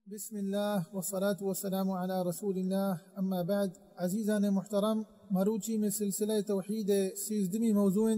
بسم الله والصلاة والسلام على رسول الله اما بعد. عزیزان محترم، مروچی میں سلسلہ توحید 13 موضوع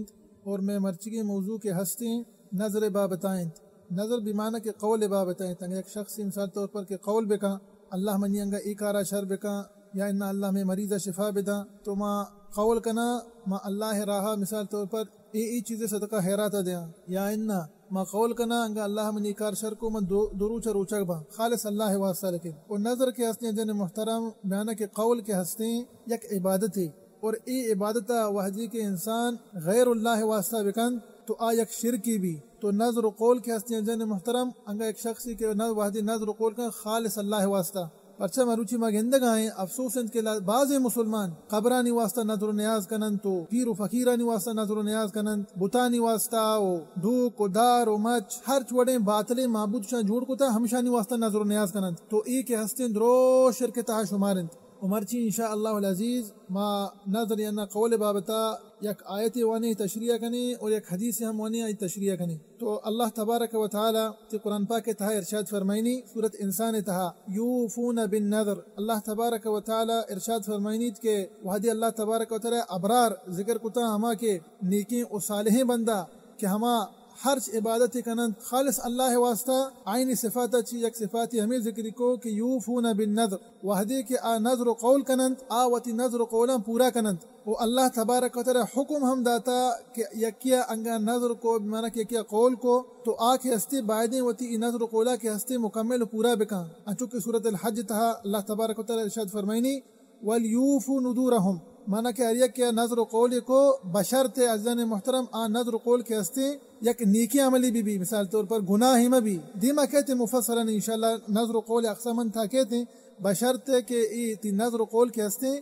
اور میں مرچگی موضوع کے ہستے نظر بابتائیں. نظر بمعنی کے قول بابتائیں. ایک شخص مثال طور پر کہ قول بکا اللہ منی انگا ایکارا شر بکا یا ان اللہ میں مریض شفا بدا تو ما قول کنا ما اللہ راہا مثال طور پر ای چیزیں صدقہ حیرات دیا یا ان ما قول کنا انگا اللہ من ایکار شر کو من دروچ روچک با خالص اللہ واسطہ. لیکن اور نظر کے ہستے جن محترم بیانہ کے قول کے ہستے یک عبادت ہے اور ای عبادت وحدی کے انسان غیر اللہ واسطہ بکن تو یک شرکی بھی. تو نظر و قول کے ہستے جن محترم انگا ایک شخصی کے وحدی نظر و قول کا خالص اللہ واسطہ. پرچہ مروچی مگندگائیں افسوس ان کے بعض مسلمان قبرانی واسطہ نظر و نیاز کنن تو پیر و فقیرانی واسطہ نظر و نیاز کنن بتانی واسطہ و دھوک و دار و مچ ہر چوڑیں باطلے معبود شاہ جوڑ کو تا ہمشانی واسطہ نظر و نیاز کنن تو ای کے ہستیں درو شرک تہا شمارند. عمرچی انشاءاللہ العزیز ما نظر یعنی قول بابتا یک آیت وانی تشریح کنی اور یک حدیث ہم وانی آیت تشریح کنی. تو اللہ تبارک و تعالی تی قرآن پاک تہا ارشاد فرمائنی سورت انسان تہا یوفون بالنظر. اللہ تبارک و تعالی ارشاد فرمائنی کہ وحدی اللہ تبارک و تعالی ابرار ذکر کتا ہما کے نیکی و صالحیں بندہ کہ ہما ہر عبادت کنند خالص اللہ واسطہ عین صفات چی یک صفاتی ہمیں ذکر کو کہ یوفون بالنظر وحدی کہ نظر و قول کنند آوتی نظر و قولا پورا کنند. وہ اللہ تبارک و تعالی حکم ہم داتا کہ یکیا انگا نظر کو بمعنی کہ یکیا قول کو تو آکھ ہستے بائدیں وتی نظر و قولا کے ہستے مکمل و پورا بکا. انچوکہ سورۃ الحج تہا اللہ تبارک و تعالی ارشاد فرمائنی وَلْيُوفُوا نُذُورَهُمْ مانا کہ اریک کیا نظر و قول کو بشرط عزیزان محترم نظر و قول کے ہستے یک نیکی عملی بھی مثال طور پر گناہ میں بھی دیما کہتے مفصلا انشاءاللہ نظر و قول اقسامن تھا کہتے بشرط کہ تی نظر و قول کے ہستے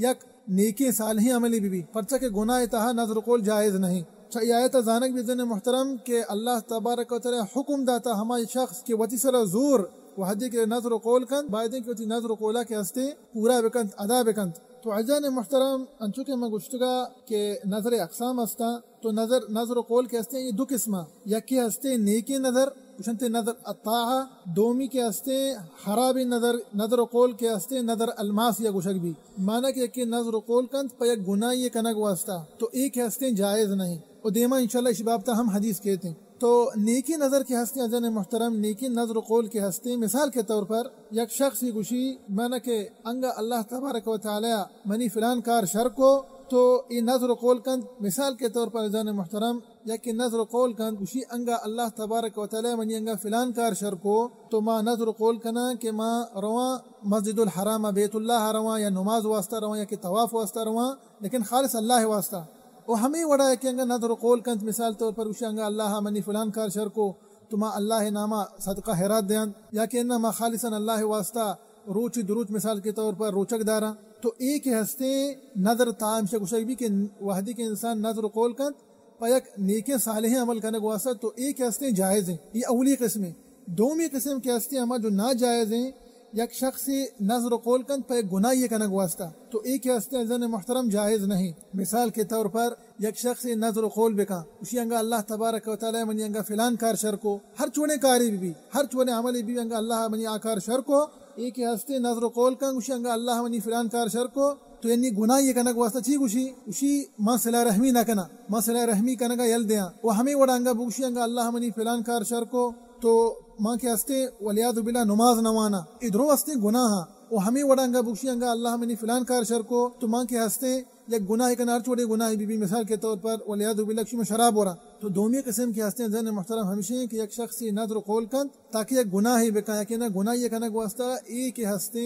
یک نیکی صالحی عملی بھی پرچہ کہ گناہ تہا نظر و قول جائز نہیں. یہ آیت زانک بھی عزیزان محترم کہ اللہ تبارک و تعالی حکم داتا ہمارے شخص کہ وتی سر زور وحدی کے نظر و قول کند بائدیں کہ وتی نظر و قولا کے ہستے پورا بکند ادا بکند. تو عزیزان محترم انچوکہ میں گشتگا کہ نظر اقسام ہستا تو نظر و قول کے ہستے یہ دو قسمہ یکی ہستے نیکی نظر اشنتے نظر الطاعہ دومی کے ہستے حرابی نظر و قول کے ہستے نظر الماس یا گشک بھی مانا کہ یکی نظر و قول کند پا یک گناہ یہ کنگ واسطہ تو ایک ہستے جائز نہیں اور دیما انشاءاللہ اس باب تا ہم حدیث کہتے ہیں. تو نیکی نظر کے ہستے عزیزان محترم نیکی نظر و قول کے ہستے مثال کے طور پر یک شخص ہی گوشی مانا کہ انگا اللہ تبارک و تعالی منی فلان کار شر کو تو یہ نظر و قول کند مثال کے طور پر عزیزان محترم یکی نظر و قول کند گوشی انگا اللہ تبارک و تعالی منی انگا فلان کار شر کو تو ما نظر و قول کنا کہ ما رواں مسجد الحرام بیت اللہ رواں یا نماز واسطہ رواں یا کہ طواف واسطہ رواں لیکن خالص اللہ واسطہ وہ ہمیں وڑا ہے کہ انگا نظر و قول کنت مثال طور پر وشی انگا اللہ منی فلان کار شر کو تو ما اللہ نامہ صدقہ حیرات دیان یا کہ انما خالصاً اللہ واسطہ روچ دروچ مثال کے طور پر روچک دارا. تو ایک ہستے نظر تام سے گشک بھی کہ وحدی کے انسان نظر و قول کنت پا یک نیک صالح عمل کرنے کو واسطہ تو ایک ہستے جائز ہیں. یہ اولی قسم ہے. دومی قسم کے ہستے ہما جو ناجائز ہیں یک شخص نظر و قول کند پہ گناہ یہ کنگ واسطہ تو ایک ہستے عزیزان محترم جائز نہیں. مثال کے طور پر یک شخص نظر و قول بکا اسی انگا اللہ تبارک و تعالی منی انگا فلان کار شر کو ہر چونے کاری بھی ہر چونے عملی بھی انگا اللہ منی آکار شر کو ایک ہستے نظر و قول کنگ اسی انگا اللہ منی فلان کار شر کو تو یعنی گناہ یہ کنگ واسطہ چی اسی ما صلح رحمی نہ کنا ما صلح رحمی کنگا یل دیاں وہ ہمیں وڑا انگا بوشی انگا اللہ منی فلان کار شر کو تو ماں کے ہستے ولیاد باللہ نماز نوانا ادھرو ہستے گناہ وہ ہمیں وڑا انگا بوشی انگا اللہ منی فلان کار شر کو تو ماں کے ہستے یک گناہ کنار چھوڑے گناہ بھی مثال کے طور پر ولیاد باللہ کشی میں شراب ہو رہا. تو دومی قسم کے ہستے ذہن محترم ہمیشہ کہ یک شخص نظر و قول کند تاکہ یک گناہ ہی بکا کہ نہ گناہ یہ کنگ واسطہ ایک ہستے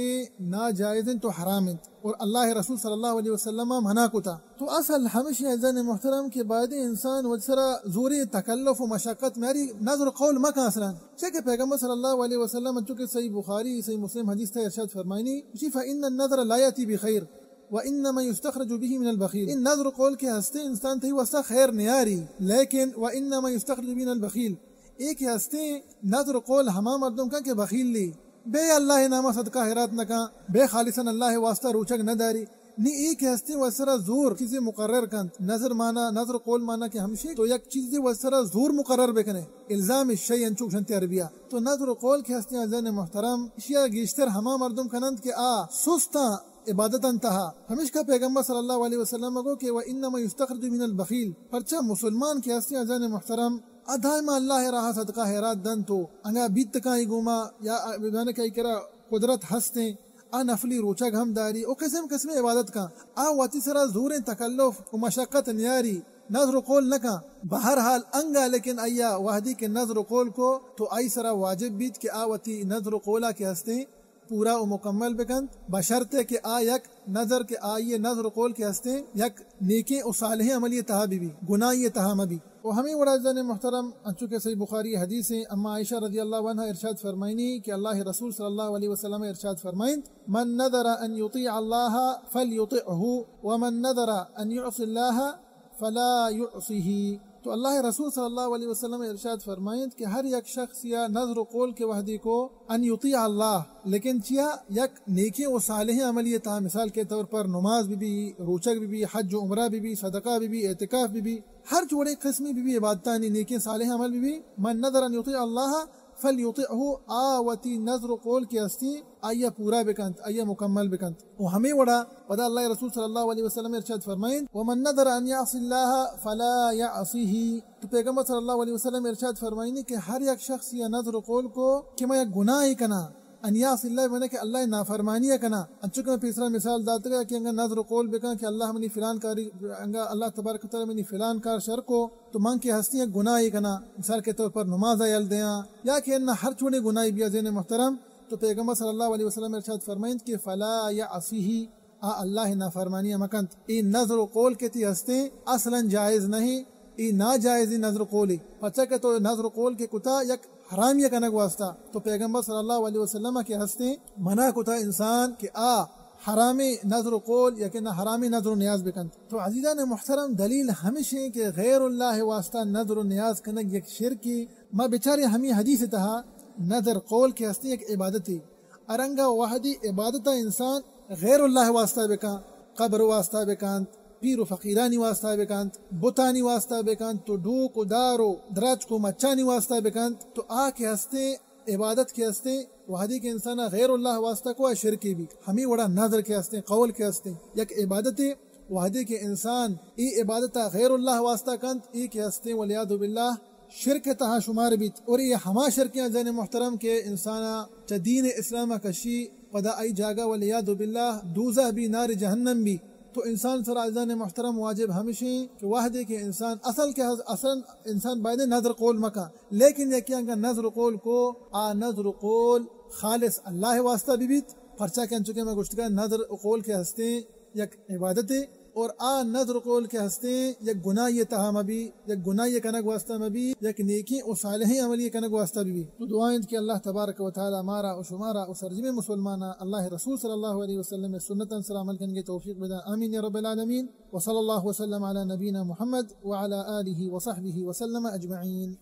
ناجائز تو حرام اور اللہ رسول صلی اللہ علیہ وسلم منع کو تھا. تو اصل ہمیشہ ذہن محترم کے بعد انسان وجسرا زوری تکلف و مشقت میری نظر و قول مکا اصلا کہ پیغمبر صلی اللہ علیہ وسلم چونکہ صحیح بخاری صحیح مسلم حدیث تھا ارشاد فرمائنی فإن النظر لا يأتي بخير وإنما يستخرج به من البخيل. ان نظر قول کے ہستے انسان تھی واسطہ خیر نیاری لیکن وإنما يستخرج به من البخيل ایک ہستے نظر قول ہما مردم کا کہ بخیل لی بے اللہ نامہ صدقہ حیرات نہ کا بے خالصاً اللہ واسطہ روچک نہ داری نی ایک ہستے وسرا زور چیزیں مقرر کند نظر مانا نظر قول مانا کہ ہمشے تو یک چیز وسرا زور مقرر بکنے الزام الشیء انچوک شنتی عربیہ تو نظر قول کے ہستے عزیزان محترم اشیاء گیشتر ہما مردم کنند کہ سستا عبادت انتہا ہمیش کا پیغمبر صلی اللہ علیہ وسلم کو کہ وَإِنَّمَا يُسْتَخْرَجُ مِنَ الْبَخِيلِ پرچہ مسلمان کے ہستے عزیزان محترم ادائما اللہ راہ صدقہ حیرات دن تو انگا بیت کائی گوما یا بیدانے کائی کرا قدرت ہستے نفلی روچا گھم داری او قسم عبادت کا واتی سرا زور تکلف و مشقت نیاری نظر و قول نکا بہرحال انگا لیکن ایا وحدی کے نظر و قول کو تو آئی سرا واجب بیت کہ واتی نظر و قولا کے ہستے پورا و مکمل بکند بشرطے کہ یک نظر کے یہ نظر و قول کے ہستے یک نیکی و صالح عملی تہا بھی گناہی تہا مبی و ہمیں وڑازن محترم چونکہ صحیح بخاری حدیث ہیں اما عائشہ رضی اللہ عنہ ارشاد فرمائنی کہ اللہ رسول صلی اللہ علیہ وسلم ارشاد فرمائن من نذر ان یطیع اللہ فلیطعہ ومن نذر ان یعصی اللہ فلا یعصیہ تو اللہ رسول صلی اللہ علیہ وسلم ارشاد فرمائیں کہ ہر یک شخص یا نظر و قول کے وحدی کو ان یطیع اللہ لیکن چیا یک نیکی و صالح عملی تا مثال کے طور پر نماز بھی روچک بھی حج و عمرہ بھی صدقہ بھی اعتکاف بھی ہر جوڑے قسمی بھی عبادتانی نیکی صالح عمل بھی من نظر ان یطیع اللہ فلیطعہ آوتی نظر و قول کی ہستی آیا پورا بکنت آیا مکمل بکنت و ہمیں وڑا ودا اللہ رسول صلی اللہ علیہ وسلم ارشاد فرمائیں ومن نظر ان یعصی اللہ فلا یعصیہ تو پیغمبر صلی اللہ علیہ وسلم ارشاد فرمائیں کہ ہر یک شخص یا نظر و قول کو کہ میں یک گناہ کنا ان یعصی اللہ بنے کہ اللہ نافرمانی کنا انچو کہ تیسرا مثال داتا گیا کہ انگا نظر و قول بکن کہ اللہ منی فلان کاری انگا اللہ تبارک تعالی منی فلان کار شر کو تو من کی ہستی ایک گناہی کنا مثال کے طور پر نماز یل دیاں یا کہ انہا ہر چھوڑے گناہی بیا زین محترم تو پیغمبر صلی اللہ علیہ وسلم ارشاد فرمائیں کہ فلا یعصیہ اللہ نافرمانی مکنت ای نظر و قول کے تی ہستے اصلا جائز نہیں ای ناجائزی نظر و قولی پچھا کہ تو نظر و قول کے کتا یک حرام یہ کنگ واسطہ تو پیغمبر صلی اللہ علیہ وسلم کے ہستے منع کتا انسان کہ حرامی نظر و قول یا کہ نہ حرامی نظر و نیاز بکند تو عزیزان محترم دلیل ہمیشہ کہ غیر اللہ واسطہ نظر و نیاز کنگ یک شرکی ما بیچاری ہمیں حدیث تہا نظر قول کے ہستے ایک عبادتی ارنگا وحدی عبادت انسان غیر اللہ واسطہ بکن قبر واسطہ بکند پیر و فقیرانی واسطہ بکند بتانی واسطہ بکند تو ڈوک و دار و درج کو مچانی واسطہ بکند تو کے ہستے عبادت کے ہستے وحدی کے انسان غیر اللہ واسطہ کو شرکی بھی ہمیں وڑا نظر کے ہستے قول کے ہستے یک عبادت وحدی کے انسان ای عبادت غیر اللہ واسطہ کند ای کے ہستے ولیعذ باللہ شرک تہا شمار بیت اور یہ ہما شرکیاں زین محترم کے انسانا چا دین اسلام کشی پدا ای جاگا ولیعذ باللہ دوزہ بھی نار جہنم بھی تو انسان سر عزیزان محترم واجب ہمیشہ کہ وحدے کے انسان اصلا انسان باید نظر قول مکا لیکن یہ کیا کہ نظر قول کو نظر قول خالص اللہ واسطہ بھی بیت پرچا کہن چکے میں گشتگا نظر قول کے ہستے یک عبادت اور نظر قول کے ہستے یک گناہ یہ تہا مبی یک گناہ یہ کنگ واسطہ مبی یک نیکی و صالحی عملی کنگ واسطہ بھی تو دعائیں کہ اللہ تبارک و تعالی ہمارا و شمارا و سرجم مسلمانا اللہ رسول صلی اللہ علیہ وسلم سنتا سر عمل کرنے کی توفیق بدا آمین یا رب العالمین و صلی اللہ وسلم علی نبینا محمد وعلى آلہ وصحبہ وسلم اجمعین.